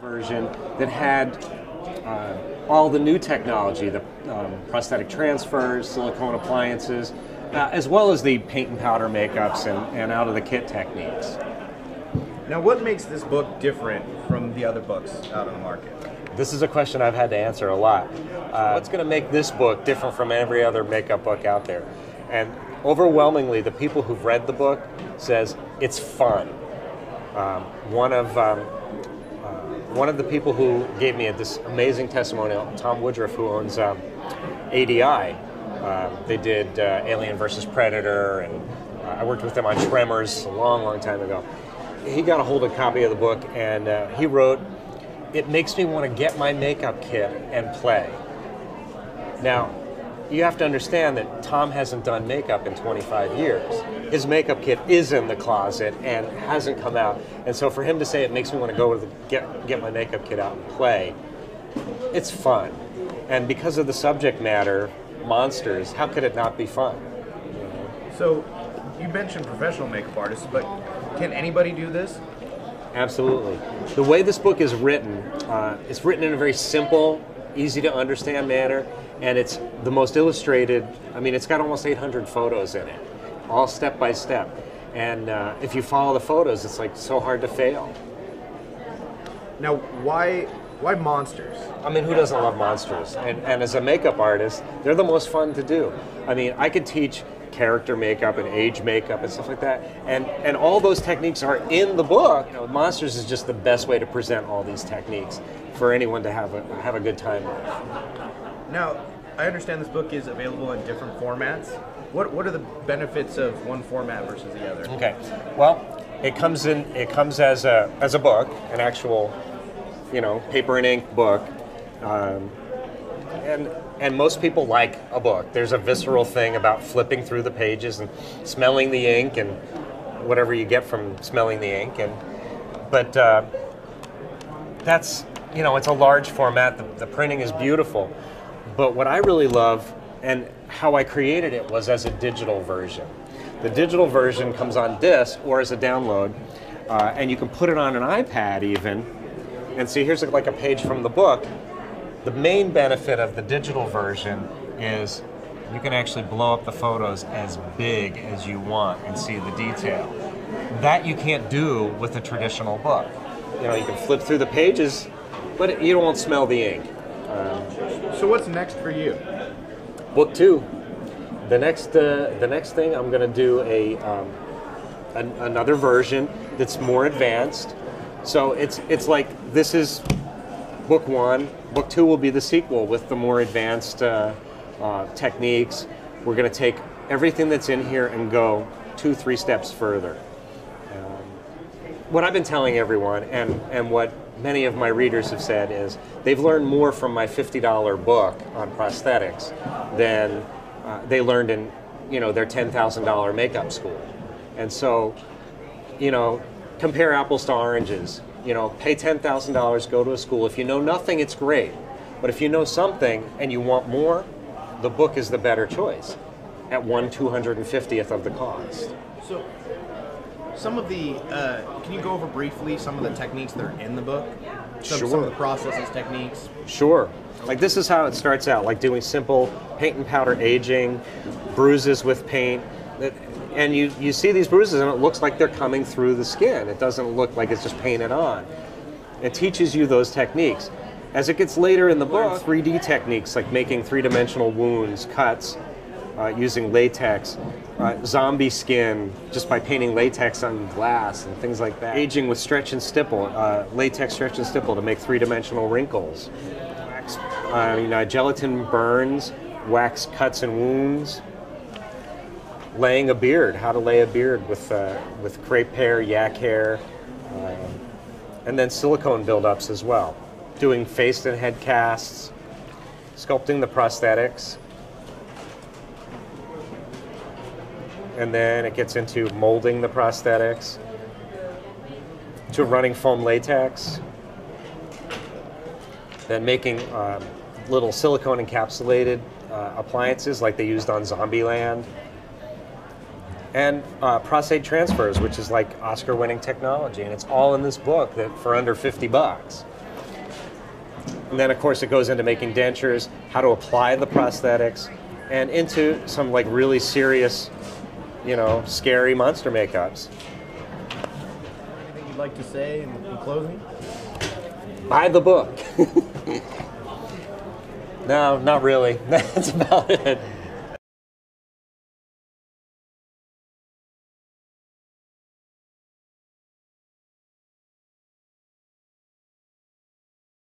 version that had all the new technology, the prosthetic transfers, silicone appliances, as well as the paint and powder makeups and out of the kit techniques. Now, what makes this book different from the other books out on the market? This is a question I've had to answer a lot. What's going to make this book different from every other makeup book out there? And overwhelmingly, the people who've read the book says it's fun. One of the people who gave me this amazing testimonial, Tom Woodruff, who owns ADI. They did Alien vs. Predator, and I worked with them on Tremors a long, long time ago. He got a hold of a copy of the book, and he wrote, "It makes me want to get my makeup kit and play." Now, you have to understand that Tom hasn't done makeup in 25 years. His makeup kit is in the closet and hasn't come out. And so for him to say it makes me want to go to get my makeup kit out and play, it's fun. And because of the subject matter, monsters, how could it not be fun? So, you mentioned professional makeup artists, but can anybody do this? Absolutely. The way this book is written, it's written in a very simple, easy to understand manner, and it's the most illustrated. I mean, it's got almost 800 photos in it, all step by step. And if you follow the photos, it's like so hard to fail. Now, why monsters? I mean, who doesn't love monsters? And as a makeup artist, they're the most fun to do. I mean, I could teach character makeup and age makeup and stuff like that, and all those techniques are in the book. You know, monsters is just the best way to present all these techniques for anyone to have a good time with. Now, I understand this book is available in different formats. What are the benefits of one format versus the other? Okay, well, it comes as a book, an actual, paper and ink book, and most people like a book. There's a visceral thing about flipping through the pages and smelling the ink and whatever you get from smelling the ink, but that's, it's a large format. The printing is beautiful. But what I really love, and how I created it, was as a digital version. The digital version comes on disc or as a download, and you can put it on an iPad even. And see, here's like a page from the book. The main benefit of the digital version is you can actually blow up the photos as big as you want and see the detail. That you can't do with a traditional book. You can flip through the pages, but you won't smell the ink. So what's next for you? Book 2. The next thing, I'm going to do another version that's more advanced. So it's like, this is book 1. Book 2 will be the sequel with the more advanced techniques. We're going to take everything that's in here and go 2-3 steps further. What I've been telling everyone, and what many of my readers have said, is they've learned more from my $50 book on prosthetics than they learned in their $10,000 makeup school. And so, compare apples to oranges. Pay $10,000, go to a school. If you know nothing, it's great. But if you know something and you want more, the book is the better choice at 1/250th of the cost. So, some of the, can you go over briefly some of the techniques that are in the book? Sure. Some of the processes, techniques? Sure. Like, this is how it starts out, like doing simple paint and powder aging, bruises with paint. And you see these bruises and it looks like they're coming through the skin. It doesn't look like it's just painted on. It teaches you those techniques. As it gets later in the book, 3D techniques like making three-dimensional wounds, cuts, using latex, zombie skin just by painting latex on glass and things like that. Aging with stretch and stipple, latex stretch and stipple to make three-dimensional wrinkles. Gelatin burns, wax cuts and wounds. Laying a beard, how to lay a beard with crepe hair, yak hair, and then silicone buildups as well. Doing face and head casts, sculpting the prosthetics. And then it gets into molding the prosthetics, to running foam latex, then making little silicone encapsulated appliances like they used on Zombieland, and prostate transfers, which is like Oscar-winning technology, and it's all in this book that for under $50. And then, of course, it goes into making dentures, how to apply the prosthetics, and into some like really serious, scary monster makeups. Anything you'd like to say in closing? Buy the book. No, not really. That's about it.